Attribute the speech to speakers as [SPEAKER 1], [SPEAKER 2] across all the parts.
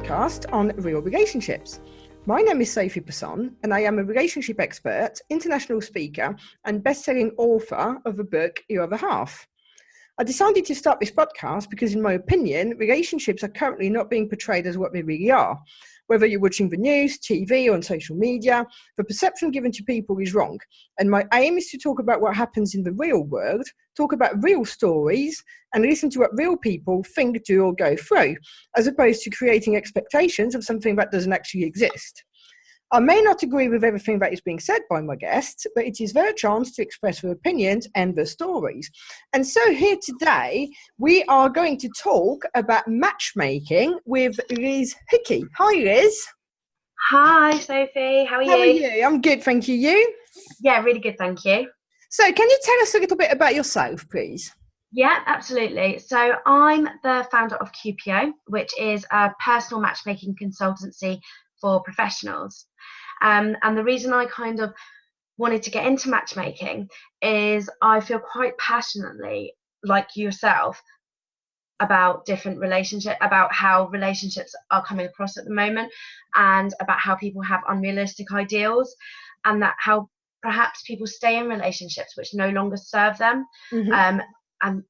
[SPEAKER 1] podcast on real relationships. My name is Sophie Passon, and I am a relationship expert, international speaker, and best-selling author of the book Your Other Half. I decided to start this podcast because, in my opinion, relationships are currently not being portrayed as what they really are. Whether you're watching the news, TV, or on social media, the perception given to people is wrong. And my aim is to talk about what happens in the real world, talk about real stories, and listen to what real people think, do, or go through, as opposed to creating expectations of something that doesn't actually exist. I may not agree with everything that is being said by my guests, but it is their chance to express their opinions and their stories. And so here today, we are going to talk about matchmaking with Liz Hickey. Hi, Liz.
[SPEAKER 2] Hi, Sophie. How are you?
[SPEAKER 1] How are you? I'm good, thank you. You?
[SPEAKER 2] Yeah, really good, thank you.
[SPEAKER 1] So can you tell us a little bit about yourself, please?
[SPEAKER 2] Yeah, absolutely. So I'm the founder of Cupio, which is a personal matchmaking consultancy for professionals. And the reason I kind of wanted to get into matchmaking is I feel quite passionately, like yourself, about different relationships, about how relationships are coming across at the moment, and about how people have unrealistic ideals, and that how perhaps people stay in relationships which no longer serve them, and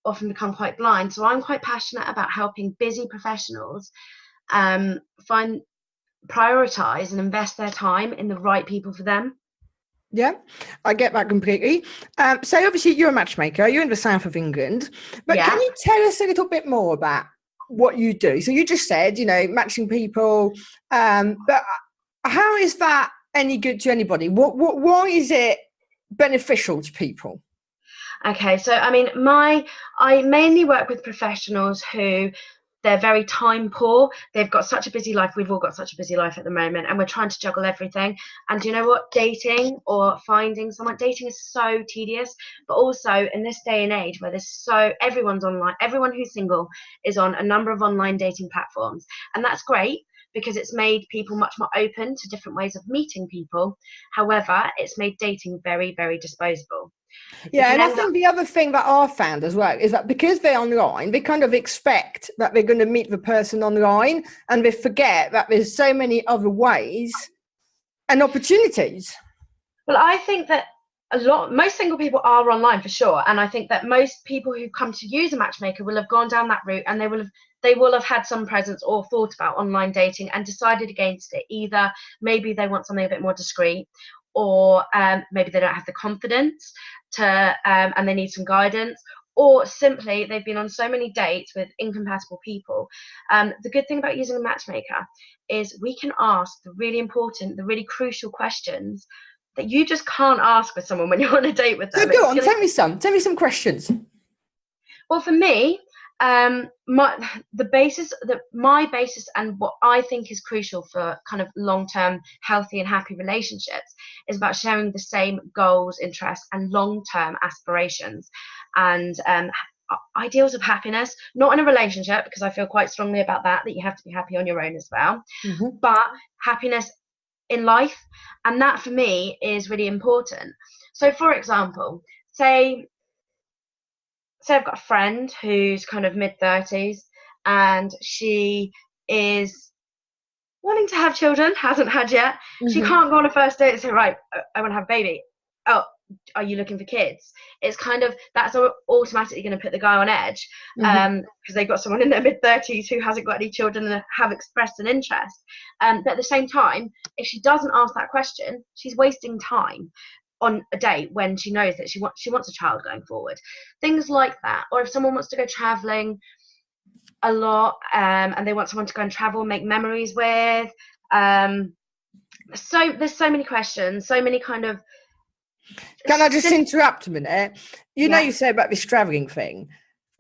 [SPEAKER 2] often become quite blind. So I'm quite passionate about helping busy professionals prioritize and invest their time in the right people for them.
[SPEAKER 1] Yeah, I get that completely. So obviously you're a matchmaker, you're in the south of England, but Can you tell us a little bit more about what you do? So you just said, matching people, but how is that any good to anybody? Why is it beneficial to people?
[SPEAKER 2] Okay, so I mean, I mainly work with professionals who they're very time poor. They've got such a busy life. We've all got such a busy life at the moment, and we're trying to juggle everything. And you know what? Dating or finding someone, dating is so tedious, but also in this day and age where everyone's online, everyone who's single is on a number of online dating platforms. And that's great because it's made people much more open to different ways of meeting people. However, it's made dating very, very disposable.
[SPEAKER 1] Yeah, and I think the other thing that I've found as well is that because they're online, they kind of expect that they're going to meet the person online, and they forget that there's so many other ways and opportunities.
[SPEAKER 2] Well, I think that most single people are online for sure, and I think that most people who come to use a matchmaker will have gone down that route, and they will have had some presence or thought about online dating and decided against it. Either maybe they want something a bit more discreet, or maybe they don't have the confidence and they need some guidance, or simply they've been on so many dates with incompatible people. The good thing about using a matchmaker is we can ask the really important, the really crucial questions that you just can't ask with someone when you're on a date with them.
[SPEAKER 1] So go on, tell me some questions.
[SPEAKER 2] Well, for me, my basis and what I think is crucial for kind of long-term healthy and happy relationships is about sharing the same goals, interests, and long-term aspirations and ideals of happiness, not in a relationship, because I feel quite strongly about that you have to be happy on your own as well, but happiness in life. And that for me is really important. So for example, say I've got a friend who's kind of mid-30s and she is wanting to have children, hasn't had yet. She can't go on a first date and say, right, I want to have a baby. Oh, are you looking for kids? It's kind of, that's automatically going to put the guy on edge because they've got someone in their mid-30s who hasn't got any children and have expressed an interest. But at the same time, if she doesn't ask that question, she's wasting time on a date when she knows that she wants a child going forward. Things like that. Or if someone wants to go traveling a lot and they want someone to go and travel, make memories with. So there's so many questions, so many kind of...
[SPEAKER 1] Can I just interrupt a minute? You say about this traveling thing.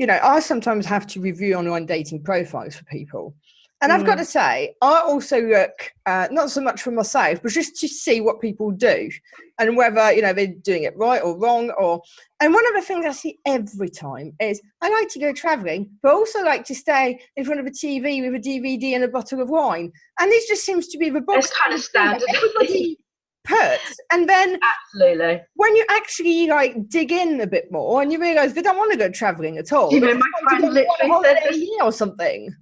[SPEAKER 1] I sometimes have to review online dating profiles for people. And I've got to say, I also look, not so much for myself, but just to see what people do and whether, they're doing it right or wrong. And one of the things I see every time is I like to go traveling, but also like to stay in front of a TV with a DVD and a bottle of wine. And this just seems to be the box.
[SPEAKER 2] It's kind of standard.
[SPEAKER 1] Everybody puts. And then
[SPEAKER 2] absolutely,
[SPEAKER 1] when you actually dig in a bit more and you realise they don't want to go traveling at all.
[SPEAKER 2] My friend literally said this
[SPEAKER 1] or something.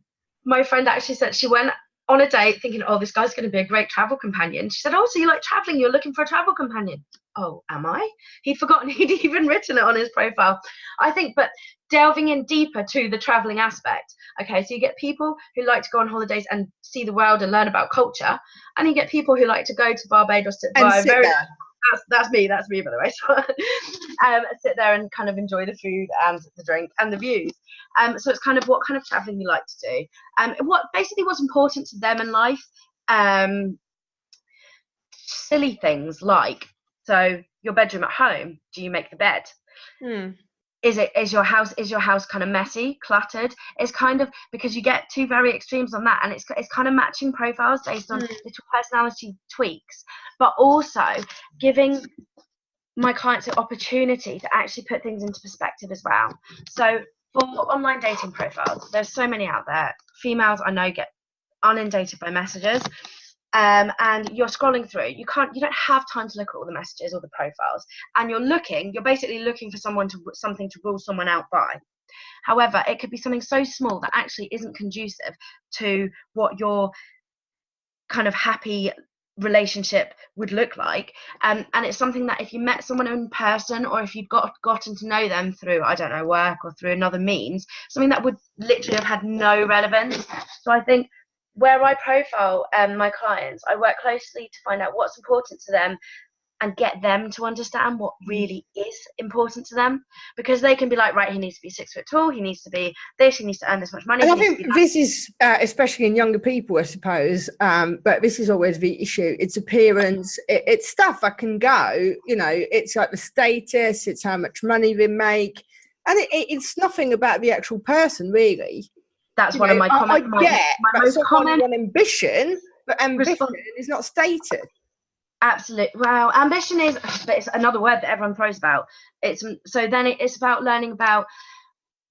[SPEAKER 2] my friend actually said she went on a date thinking, oh, this guy's going to be a great travel companion. She said, oh, so you like traveling? You're looking for a travel companion. Oh, am I? He'd forgotten he'd even written it on his profile. I think, but delving in deeper to the traveling aspect. Okay, so you get people who like to go on holidays and see the world and learn about culture, and you get people who like to go to Barbados
[SPEAKER 1] and sit there.
[SPEAKER 2] That's me, by the way. So, sit there and kind of enjoy the food and the drink and the views. So it's kind of what kind of traveling you like to do. What's important to them in life. Silly things like, so your bedroom at home, do you make the bed? Is your house kind of messy, cluttered? It's kind of, because you get two very extremes on that, and it's kind of matching profiles based on little personality tweaks, but also giving my clients the opportunity to actually put things into perspective as well. So for online dating profiles, there's so many out there. Females I know get inundated by messages. And you're scrolling through, you don't have time to look at all the messages or the profiles, and you're basically looking for something to rule someone out by. However, it could be something so small that actually isn't conducive to what your kind of happy relationship would look like, and it's something that if you met someone in person, or if you've gotten to know them through, I don't know, work or through another means, something that would literally have had no relevance. So I think where I profile my clients, I work closely to find out what's important to them and get them to understand what really is important to them, because they can be like, right, he needs to be 6 foot tall, he needs to be this, he needs to earn this much money.
[SPEAKER 1] And I think this is especially in younger people, I suppose, but this is always the issue. It's appearance, it's stuff that can go, it's like the status, it's how much money they make, and it's nothing about the actual person, really.
[SPEAKER 2] That's one of my comments.
[SPEAKER 1] I get that's someone with ambition, but ambition is not stated.
[SPEAKER 2] Absolutely. Well, ambition is, but it's another word that everyone throws about. It's about learning about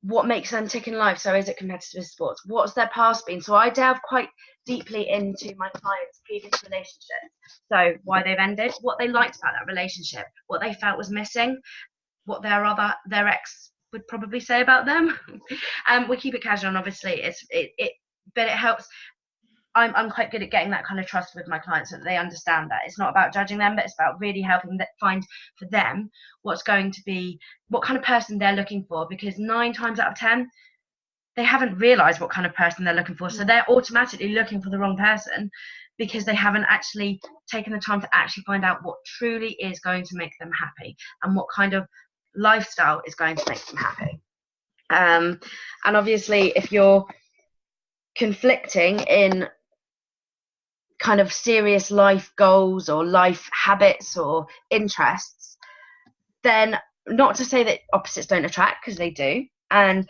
[SPEAKER 2] what makes them tick in life. So is it competitive sports? What's their past been? So I delve quite deeply into my clients' previous relationships. So why they've ended, what they liked about that relationship, what they felt was missing, what their ex would probably say about them. We keep it casual, and obviously but it helps. I'm quite good at getting that kind of trust with my clients, so that they understand that it's not about judging them, but it's about really helping them find for them what kind of person they're looking for, because 9 times out of 10 they haven't realized what kind of person they're looking for, so they're automatically looking for the wrong person because they haven't actually taken the time to actually find out what truly is going to make them happy and what kind of lifestyle is going to make them happy. And obviously if you're conflicting in kind of serious life goals or life habits or interests, then not to say that opposites don't attract, because they do, and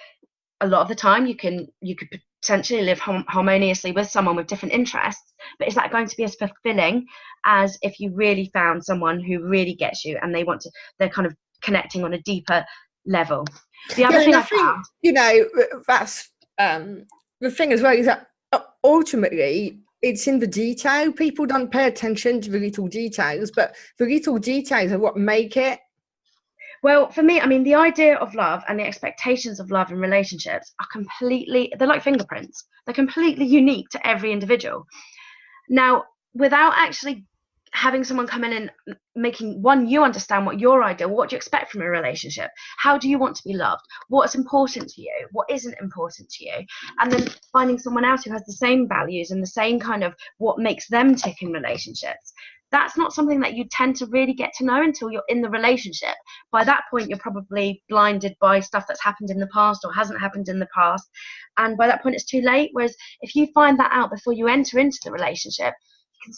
[SPEAKER 2] a lot of the time you could potentially live harmoniously with someone with different interests, but is that going to be as fulfilling as if you really found someone who really gets you and they're kind of connecting on a deeper level? The other thing I found,
[SPEAKER 1] that's the thing as well, is that ultimately it's in the detail. People don't pay attention to the little details, but the little details are what make it.
[SPEAKER 2] Well, for me, I mean, the idea of love and the expectations of love in relationships they're like fingerprints. They're completely unique to every individual. Now, without actually having someone come in and making you understand what your ideal, what do you expect from a relationship? How do you want to be loved? What's important to you? What isn't important to you? And then finding someone else who has the same values and the same kind of what makes them tick in relationships. That's not something that you tend to really get to know until you're in the relationship. By that point, you're probably blinded by stuff that's happened in the past or hasn't happened in the past. And by that point, it's too late. Whereas if you find that out before you enter into the relationship, you can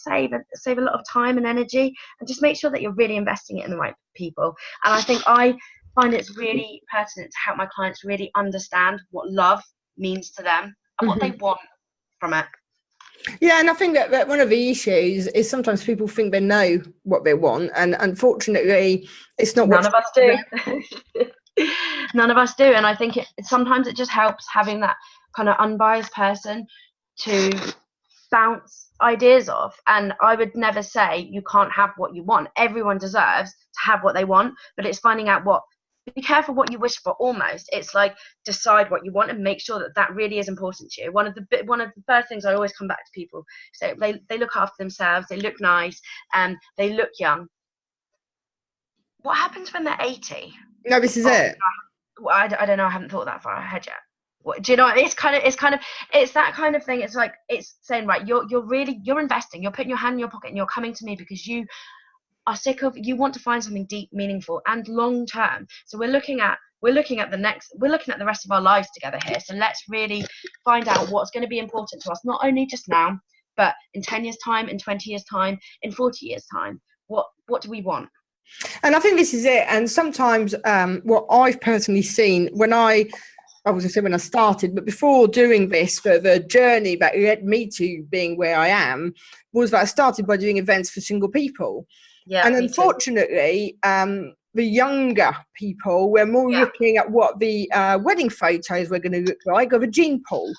[SPEAKER 2] save a lot of time and energy, and just make sure that you're really investing it in the right people. And I think I find it's really pertinent to help my clients really understand what love means to them and what they want from it.
[SPEAKER 1] Yeah, and I think that one of the issues is sometimes people think they know what they want, and unfortunately, it's not.
[SPEAKER 2] None of us do. None of us do, and I think sometimes it just helps having that kind of unbiased person to bounce ideas off. And I would never say you can't have what you want. Everyone deserves to have what they want, but it's finding out what be careful what you wish for. Almost, it's like decide what you want and make sure that that really is important to you. One of the first things I always come back to people, so they look after themselves, they look nice, and they look young. What happens when they're 80?
[SPEAKER 1] No, this is it.
[SPEAKER 2] I don't know. I haven't thought that far ahead yet. Do you know? It's that kind of thing. It's like, it's saying, right, you're investing. You're putting your hand in your pocket and you're coming to me because you are sick of. You want to find something deep, meaningful, and long term. So we're looking at the rest of our lives together here. So let's really find out what's going to be important to us, not only just now, but in 10 years' time, in 20 years' time, in 40 years' time. What do we want?
[SPEAKER 1] And I think this is it. And sometimes what I've personally seen when I was going to say when I started, but before doing this, for the journey that led me to being where I am, was that I started by doing events for single people.
[SPEAKER 2] Yeah,
[SPEAKER 1] and unfortunately, the younger people were more looking at what the wedding photos were going to look like of a gene pool.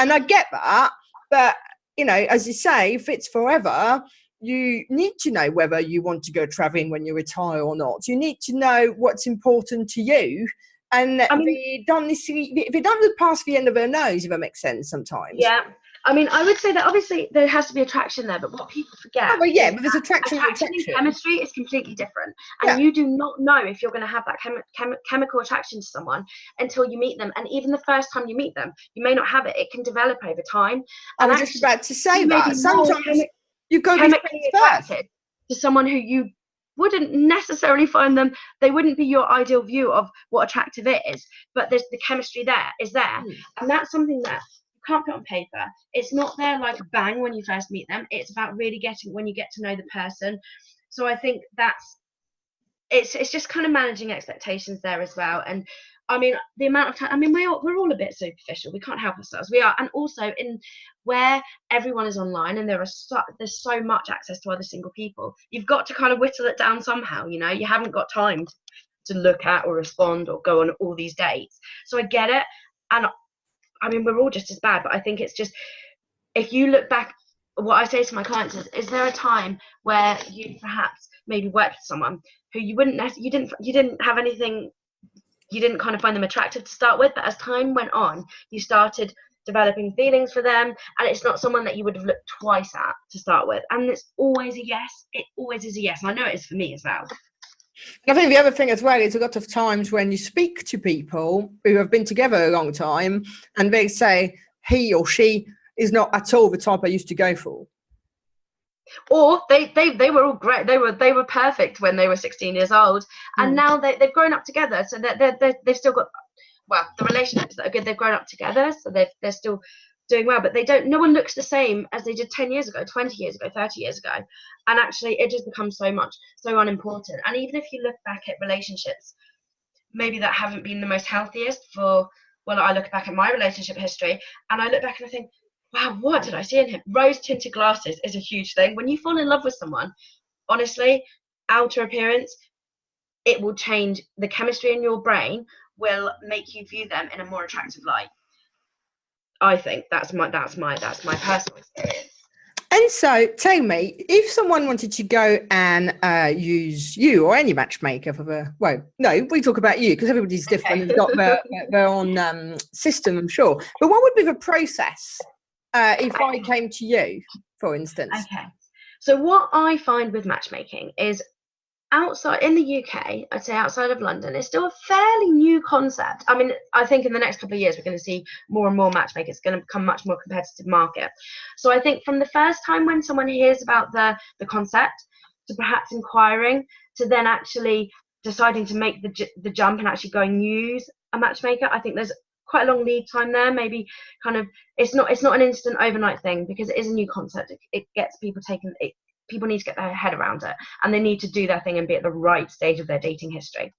[SPEAKER 1] And I get that, but, you know, as you say, if it's forever, you need to know whether you want to go traveling when you retire or not. You need to know what's important to you. And they don't look past the end of their nose, if that makes sense sometimes.
[SPEAKER 2] Yeah. I mean, I would say that obviously there has to be attraction there, but what people forget.
[SPEAKER 1] But there's attraction and
[SPEAKER 2] chemistry is completely different. And you do not know if you're going to have that chemical attraction to someone until you meet them. And even the first time you meet them, you may not have it. It can develop over time.
[SPEAKER 1] I was just about to say that. Sometimes you've got to be
[SPEAKER 2] chemically attracted to someone who you wouldn't necessarily find them, they wouldn't be your ideal view of what attractive is, but there's the chemistry is there. And that's something that you can't put on paper. It's not there like bang when you first meet them. It's about really when you get to know the person. So I think it's just kind of managing expectations there as well. And I mean, the amount of time, I mean, we're all a bit superficial. We can't help ourselves. We are. And also in where everyone is online and there's so much access to other single people, you've got to kind of whittle it down somehow. You know, you haven't got time to look at or respond or go on all these dates. So I get it. And I mean, we're all just as bad, but I think it's just, if you look back, what I say to my clients is there a time where you perhaps maybe worked with someone who you didn't have anything, you didn't kind of find them attractive to start with, but as time went on, you started developing feelings for them, and it's not someone that you would have looked twice at to start with. And it's always a yes. It always is a yes. And I know it is for me as well.
[SPEAKER 1] I think the other thing as well is a lot of times when you speak to people who have been together a long time and they say he or she is not at all the type I used to go for.
[SPEAKER 2] Or they were all great. They were perfect when they were 16 years old, and now they've grown up together. So they've still got, well, the relationships that are good. They've grown up together, so they're still doing well. But no one looks the same as they did 10 years ago, 20 years ago, 30 years ago. And actually, it just becomes so unimportant. And even if you look back at relationships, maybe that haven't been the most healthiest I look back at my relationship history, and I look back and I think, wow, what did I see in him? Rose-tinted glasses is a huge thing. When you fall in love with someone, honestly, outer appearance, it will change. The chemistry in your brain will make you view them in a more attractive light. I think that's my personal experience.
[SPEAKER 1] And so, tell me, if someone wanted to go and use you or any matchmaker we talk about you because everybody's different and got their own system, I'm sure. But what would be the process? If I came to you, for instance.
[SPEAKER 2] Okay. So what I find with matchmaking is outside in the UK, I'd say outside of London, it's still a fairly new concept. I mean, I think in the next couple of years, we're going to see more and more matchmakers. It's going to become much more competitive market. So I think from the first time when someone hears about the concept to perhaps inquiring to then actually deciding to make the jump and actually go and use a matchmaker, I think there's quite a long lead time there. Maybe kind of it's not an instant overnight thing because it is a new concept. It gets people people need to get their head around it, and they need to do their thing and be at the right stage of their dating history.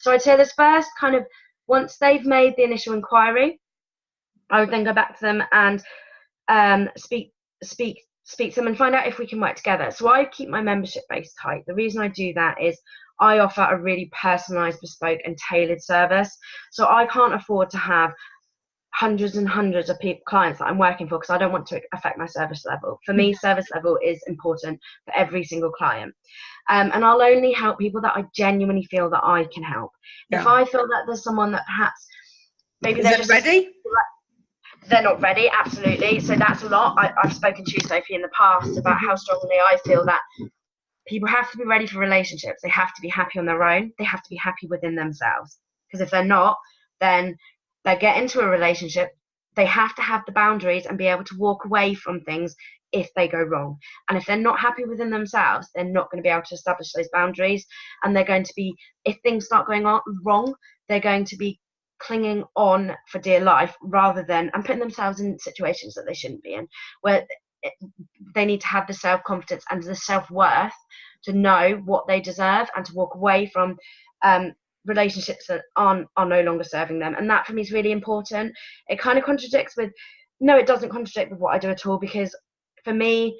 [SPEAKER 2] So I'd say this first kind of, once they've made the initial inquiry, I would then go back to them and speak to them and find out if we can work together. So I keep my membership base tight. The reason I do that is I offer a really personalized, bespoke and tailored service. So I can't afford to have hundreds and hundreds of clients that I'm working for, because I don't want to affect my service level. For me, service level is important for every single client. And I'll only help people that I genuinely feel that I can help. If I feel that there's someone that perhaps maybe they're just
[SPEAKER 1] ready,
[SPEAKER 2] they're not ready, absolutely. So that's a lot. I've spoken to you, Sophie, in the past about how strongly I feel that people have to be ready for relationships. They have to be happy on their own. They have to be happy within themselves. Because if they're not, then they get into a relationship. They have to have the boundaries and be able to walk away from things if they go wrong. And if they're not happy within themselves, they're not going to be able to establish those boundaries. And they're going to be, if things start going on wrong, they're going to be clinging on for dear life rather than, and putting themselves in situations that they shouldn't be in, where they need to have the self-confidence and the self-worth to know what they deserve and to walk away from relationships that are no longer serving them. And that for me is really important. It kind of contradicts with, no, it doesn't contradict with what I do at all, because for me,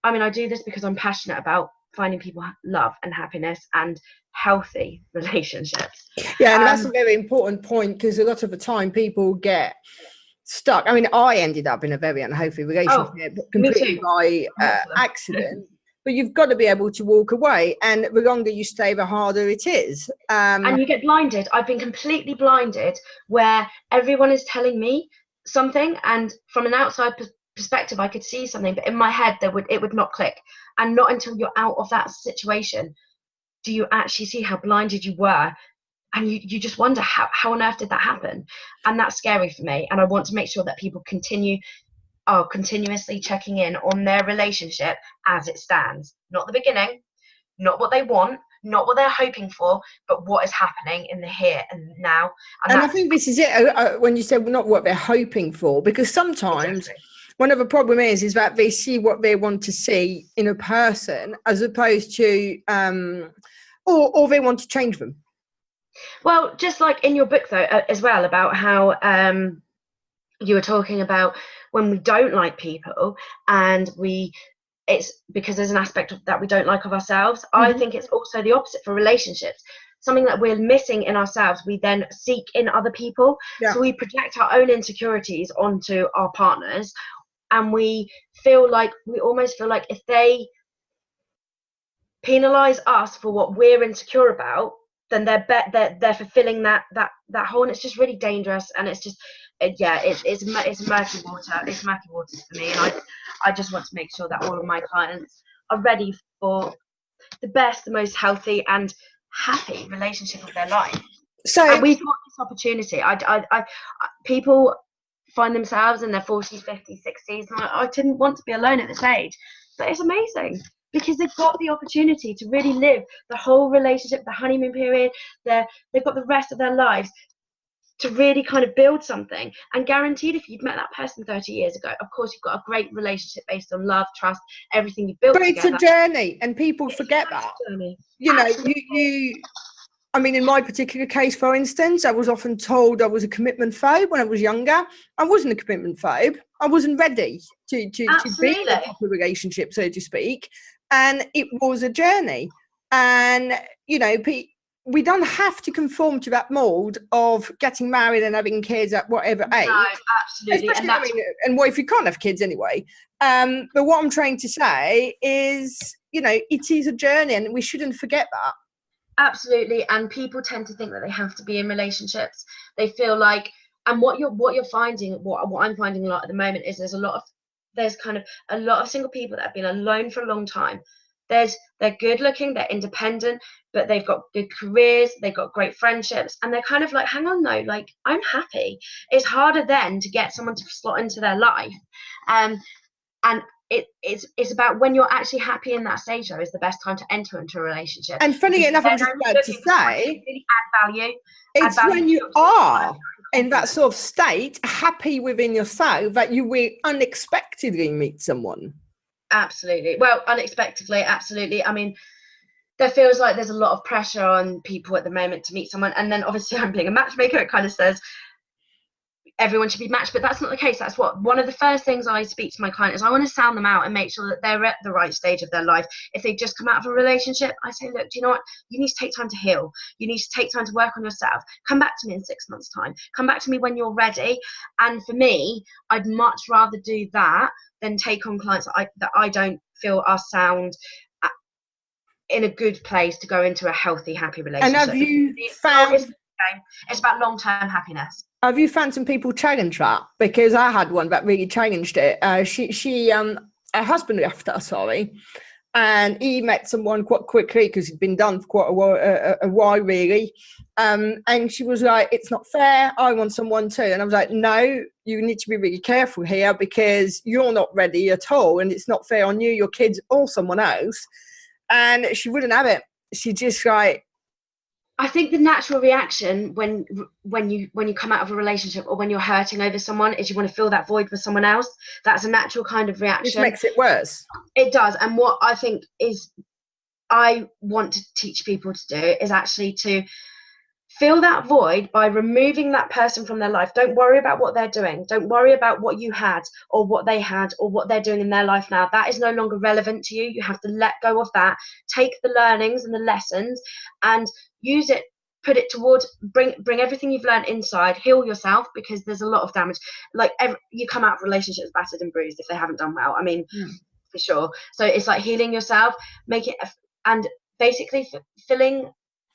[SPEAKER 2] I mean, I do this because I'm passionate about finding people love and happiness and healthy relationships.
[SPEAKER 1] Yeah, and that's a very important point, because a lot of the time people get stuck. I mean, I ended up in a very unhealthy relationship completely by accident. But you've got to be able to walk away, and the longer you stay, the harder it is.
[SPEAKER 2] And you get blinded. I've been completely blinded, where everyone is telling me something, and from an outside perspective, I could see something, but in my head, it would not click. And not until you're out of that situation do you actually see how blinded you were. And you just wonder how on earth did that happen? And that's scary for me. And I want to make sure that people are continuously checking in on their relationship as it stands. Not the beginning, not what they want, not what they're hoping for, but what is happening in the here and now.
[SPEAKER 1] And I think this is it, when you said not what they're hoping for, because sometimes one of the problem is that they see what they want to see in a person, as opposed to, or they want to change them.
[SPEAKER 2] Well, just like in your book, though, as well, about how you were talking about when we don't like people, and it's because there's an aspect of that we don't like of ourselves. Mm-hmm. I think it's also the opposite for relationships. Something that we're missing in ourselves, we then seek in other people. Yeah. So we project our own insecurities onto our partners, and we almost feel like if they penalize us for what we're insecure about, then they're fulfilling that hole, and it's just really dangerous. And it's just it's murky water. It's murky waters for me, and I just want to make sure that all of my clients are ready for the best, the most healthy and happy relationship of their life. So and we've got this opportunity. People find themselves in their 40s, 50s, 60s, and I didn't want to be alone at this age, but it's amazing, because they've got the opportunity to really live the whole relationship, the honeymoon period. They've got the rest of their lives to really kind of build something. And guaranteed, if you'd met that person 30 years ago, of course, you've got a great relationship based on love, trust, everything you've built together.
[SPEAKER 1] But it's a journey, and people forget that. You know, I mean, in my particular case, for instance, I was often told I was a commitment phobe when I was younger. I wasn't a commitment phobe. I wasn't ready to be in a proper relationship, so to speak. And it was a journey. And, you know, we don't have to conform to that mold of getting married and having kids at whatever age. No,
[SPEAKER 2] absolutely.
[SPEAKER 1] Especially, and what if you can't have kids anyway? But what I'm trying to say is, you know, it is a journey, and we shouldn't forget that.
[SPEAKER 2] Absolutely. And people tend to think that they have to be in relationships. They feel like, and what you're finding, what I'm finding a lot at the moment is there's kind of a lot of single people that have been alone for a long time. They're good looking, they're independent, but they've got good careers, they've got great friendships, and they're kind of like, hang on though, like, I'm happy. It's harder then to get someone to slot into their life. And it's about when you're actually happy in that stage, though, is the best time to enter into a relationship.
[SPEAKER 1] And funny enough, I was just about to say,
[SPEAKER 2] really add value.
[SPEAKER 1] It's when you are in that sort of state, happy within yourself, that you will unexpectedly meet someone.
[SPEAKER 2] Absolutely. Well, unexpectedly, absolutely. I mean, there feels like there's a lot of pressure on people at the moment to meet someone. And then obviously I'm being a matchmaker, it kind of says, everyone should be matched, but that's not the case. That's what one of the first things I speak to my client is. I want to sound them out and make sure that they're at the right stage of their life. If they've just come out of a relationship, I say, look, do you know what? You need to take time to heal. You need to take time to work on yourself. Come back to me in 6 months' time. Come back to me when you're ready. And for me, I'd much rather do that than take on clients that I don't feel are sound in a good place to go into a healthy, happy relationship.
[SPEAKER 1] And have you found...
[SPEAKER 2] It's about long-term happiness.
[SPEAKER 1] Have you found some people challenge that? Because I had one that really challenged it. Her husband left her, and he met someone quite quickly because he'd been done for quite a while really. And she was like, it's not fair, I want someone too. And I was like, no, you need to be really careful here because you're not ready at all, and it's not fair on you, your kids, or someone else. And she wouldn't have it. She just like...
[SPEAKER 2] I think the natural reaction when you come out of a relationship or when you're hurting over someone is you want to fill that void with someone else. That's a natural kind of reaction.
[SPEAKER 1] Which makes it worse.
[SPEAKER 2] It does. And what I think is I want to teach people to do is actually to fill that void by removing that person from their life. Don't worry about what they're doing. Don't worry about what you had or what they had or what they're doing in their life now. That is no longer relevant to you. You have to let go of that. Take the learnings and the lessons and use it, put it towards, bring everything you've learned inside, heal yourself, because there's a lot of damage. Like you come out of relationships battered and bruised if they haven't done well. I mean, for sure. So it's like healing yourself, make it, and basically filling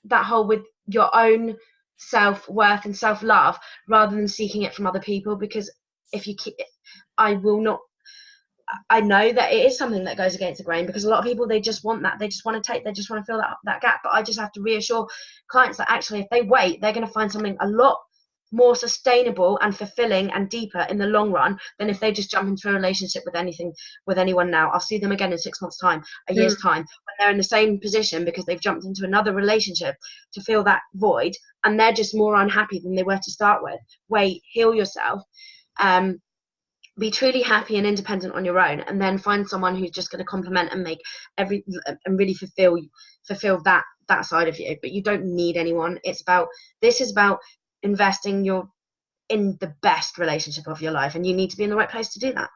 [SPEAKER 2] that hole with your own self-worth and self-love rather than seeking it from other people. Because if you keep it, I know that it is something that goes against the grain, because a lot of people, they just want that, they just want to fill that gap. But I just have to reassure clients that actually if they wait, they're going to find something a lot more sustainable and fulfilling and deeper in the long run than if they just jump into a relationship with anyone now. I'll see them again in 6 months' time, a year's time, when they're in the same position because they've jumped into another relationship to fill that void, and they're just more unhappy than they were to start with. Wait, heal yourself, be truly happy and independent on your own, and then find someone who's just going to complement and make and really fulfill that side of you. But you don't need anyone. This is about investing in the best relationship of your life, and you need to be in the right place to do that.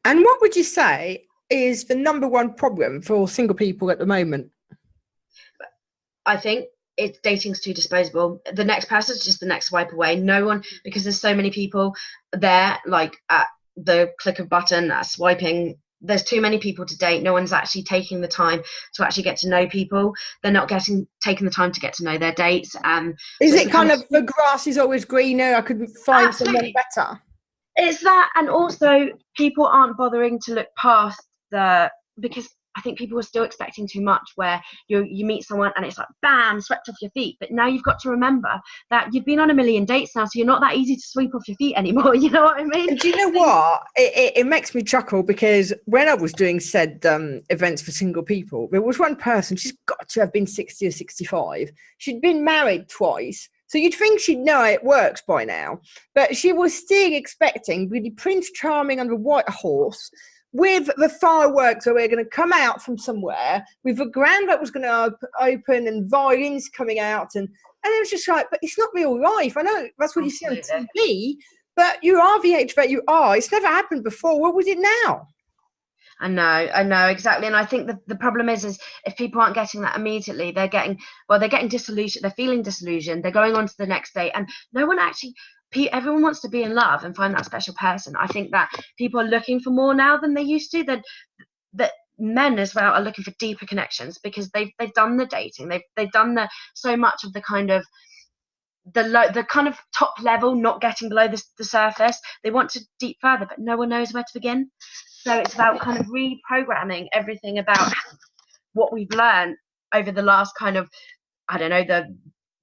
[SPEAKER 1] And what would you say is the number one problem for single people at the moment?
[SPEAKER 2] I think dating's too disposable. The next person is just the next swipe away. No one, because there's so many people there, like at the click of button, swiping. There's too many people to date. No one's actually taking the time to actually get to know people. They're not taking the time to get to know their dates.
[SPEAKER 1] Is it kind of the grass is always greener? I couldn't find someone better.
[SPEAKER 2] It's that, and also people aren't bothering to look past because I think people are still expecting too much, where you meet someone and it's like, bam, swept off your feet. But now you've got to remember that you've been on a million dates now, so you're not that easy to sweep off your feet anymore. You know what I mean?
[SPEAKER 1] Do you know what? It makes me chuckle, because when I was doing said events for single people, there was one person, she's got to have been 60 or 65. She'd been married twice. So you'd think she'd know how it works by now. But she was still expecting really Prince Charming on the white horse, with the fireworks that were going to come out from somewhere, with a ground that was going to open and violins coming out. And it was just like, but it's not real life. I know that's what you see on TV, but you are the age that you are. It's never happened before. What was it now?
[SPEAKER 2] I know exactly. And I think the problem is if people aren't getting that immediately, they're getting disillusioned, they're feeling disillusioned, they're going on to the next day, and everyone wants to be in love and find that special person. I think that people are looking for more now than they used to. That men as well are looking for deeper connections, because they've done the dating, they've done so much of the kind of the kind of top level, not getting below the surface. They want to deep further, but no one knows where to begin. So it's about kind of reprogramming everything about what we've learned over the last kind of, I don't know,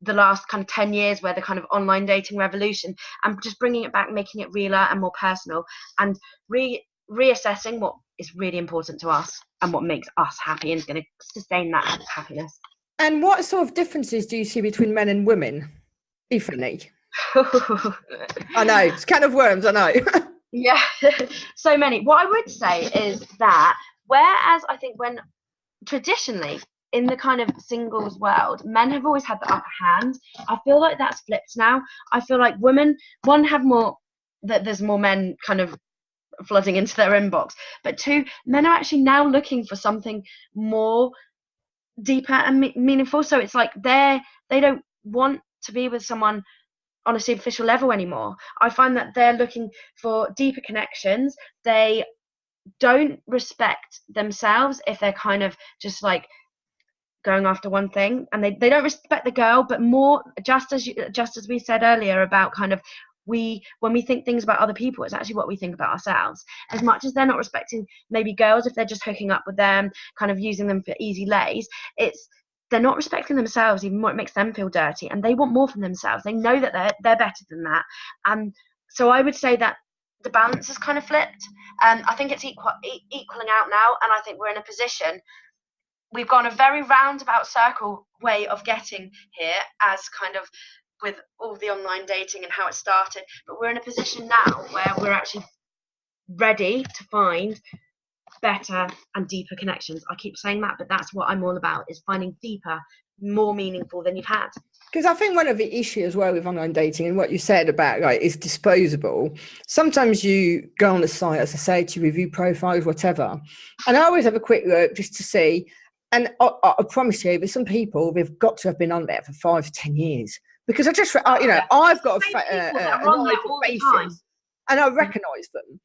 [SPEAKER 2] the last kind of 10 years, where the kind of online dating revolution, and just bringing it back, making it realer and more personal, and reassessing what is really important to us and what makes us happy and is going to sustain that happiness. And
[SPEAKER 1] what sort of differences do you see between men and women, if any? I know, it's kind of worms, I know.
[SPEAKER 2] Yeah, so many. What I would say is that whereas I think when traditionally in the kind of singles world, men have always had the upper hand, I feel like that's flipped now. I feel like women, have more that there's more men kind of flooding into their inbox, but two, men are actually now looking for something more deeper and meaningful. So it's like they don't want to be with someone on a superficial level anymore. I find that they're looking for deeper connections. They don't respect themselves if they're kind of just like going after one thing, and they don't respect the girl, but more just as we said earlier about kind of when we think things about other people, it's actually what we think about ourselves. As much as they're not respecting maybe girls if they're just hooking up with them, kind of using them for easy lays, they're not respecting themselves even more. It makes them feel dirty, and they want more from themselves. They know that they're better than that. So I would say that the balance has kind of flipped. I think it's equaling out now, and I think we're in a position. We've gone a very roundabout circle way of getting here, as kind of with all the online dating and how it started. But we're in a position now where we're actually ready to find better and deeper connections. I keep saying that, but that's what I'm all about, is finding deeper, more meaningful than you've had.
[SPEAKER 1] Because I think one of the issues as well with online dating, and what you said about like is disposable. Sometimes you go on a site, as I say, to review profiles, whatever, and I always have a quick look just to see. And I promise you, there's some people, they've got to have been on there for 5 to 10 years. Because I've got a faces, and I recognise them.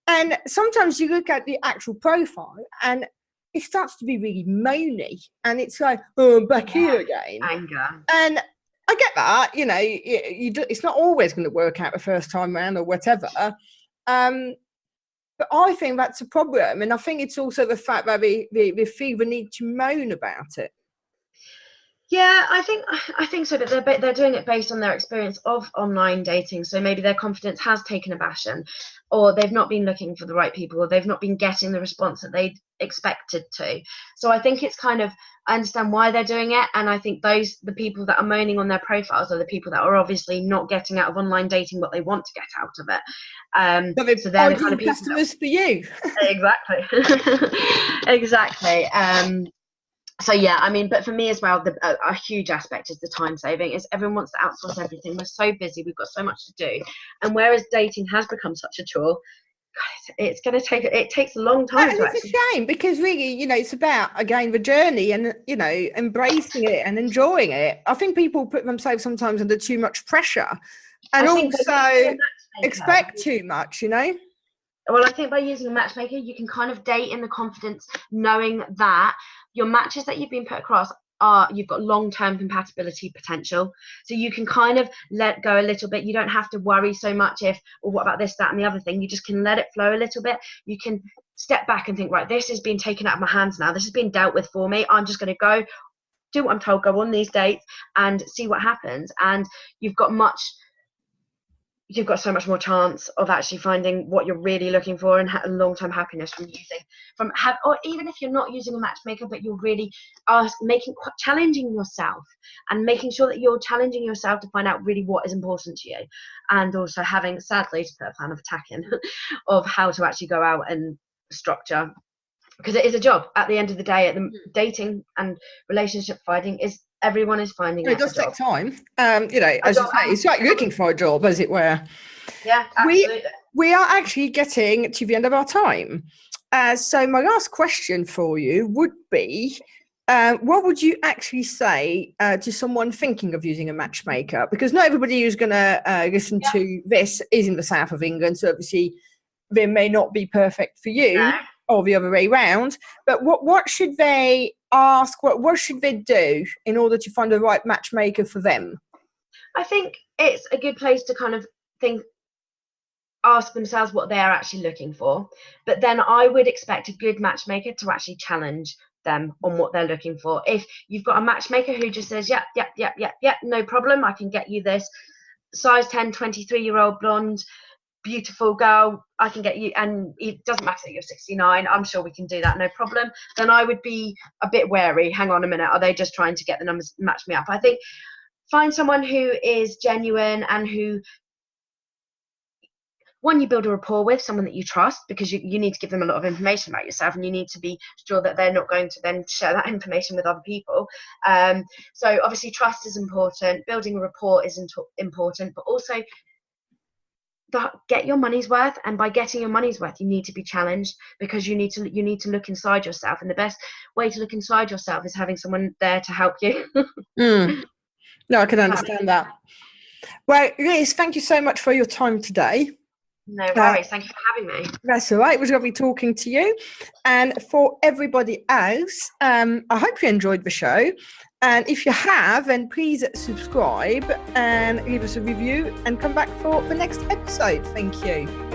[SPEAKER 1] And sometimes you look at the actual profile, and it starts to be really moany, and it's like, oh, I'm back here again.
[SPEAKER 2] Anger.
[SPEAKER 1] And I get that, it's not always going to work out the first time around or whatever. But I think that's a problem. And I think it's also the fact that they feel the need to moan about it.
[SPEAKER 2] Yeah, I think so, but they're doing it based on their experience of online dating. So maybe their confidence has taken a bashing, or they've not been looking for the right people, or they've not been getting the response that they expected to. So I think it's kind of, I understand why they're doing it, and I think the people that are moaning on their profiles are the people that are obviously not getting out of online dating what they want to get out of it.
[SPEAKER 1] So they're the kind of customers for you.
[SPEAKER 2] Exactly. Exactly. So yeah, I mean, but for me as well, a huge aspect is the time saving. Is everyone wants to outsource everything. We're so busy, we've got so much to do, and whereas dating has become such a chore, it takes a long time.
[SPEAKER 1] And it's a shame, because really, it's about, again, the journey and embracing it and enjoying it. I think people put themselves sometimes under too much pressure, and also expect too much.
[SPEAKER 2] Well, I think by using a matchmaker, you can kind of date in the confidence, knowing that your matches that you've been put across you've got long-term compatibility potential. So you can kind of let go a little bit. You don't have to worry so much what about this, that, and the other thing. You just can let it flow a little bit. You can step back and think, right, this is being taken out of my hands now. This has been dealt with for me. I'm just going to go do what I'm told, go on these dates and see what happens. And you've got so much more chance of actually finding what you're really looking for and long-term happiness or even if you're not using a matchmaker, but you're really challenging yourself and making sure that you're challenging yourself to find out really what is important to you, and also having, sadly, to put a plan of attack in of how to actually go out and structure, because it is a job at the end of the day. At the dating and relationship finding everyone is finding
[SPEAKER 1] it does take time. As you say, it's like looking for a job, as it were.
[SPEAKER 2] Yeah, absolutely.
[SPEAKER 1] We are actually getting to the end of our time. So my last question for you would be, what would you actually say to someone thinking of using a matchmaker? Because not everybody who's going to listen to this is in the south of England, so obviously they may not be perfect for you. No. Or the other way round, but what should they ask? What should they do in order to find the right matchmaker for them?
[SPEAKER 2] I think it's a good place to kind of ask themselves what they're actually looking for. But then I would expect a good matchmaker to actually challenge them on what they're looking for. If you've got a matchmaker who just says, yep, no problem, I can get you this size 10, 23-year-old blonde, beautiful girl, I can get you, and it doesn't matter that you're 69, I'm sure we can do that, no problem, then I would be a bit wary. Hang on a minute, are they just trying to get the numbers, match me up? I think find someone who is genuine and who, one, you build a rapport with, someone that you trust, because you need to give them a lot of information about yourself, and you need to be sure that they're not going to then share that information with other people. So obviously trust is important, building a rapport is important, but also get your money's worth, and by getting your money's worth, you need to be challenged, because you need to look inside yourself, and the best way to look inside yourself is having someone there to help you.
[SPEAKER 1] No, I can understand that. Well, Liz, thank you so much for your time today.
[SPEAKER 2] No worries. Thank you for having me.
[SPEAKER 1] That's all right. It was lovely talking to you. And for everybody else, I hope you enjoyed the show. And if you have, then please subscribe and leave us a review and come back for the next episode. Thank you.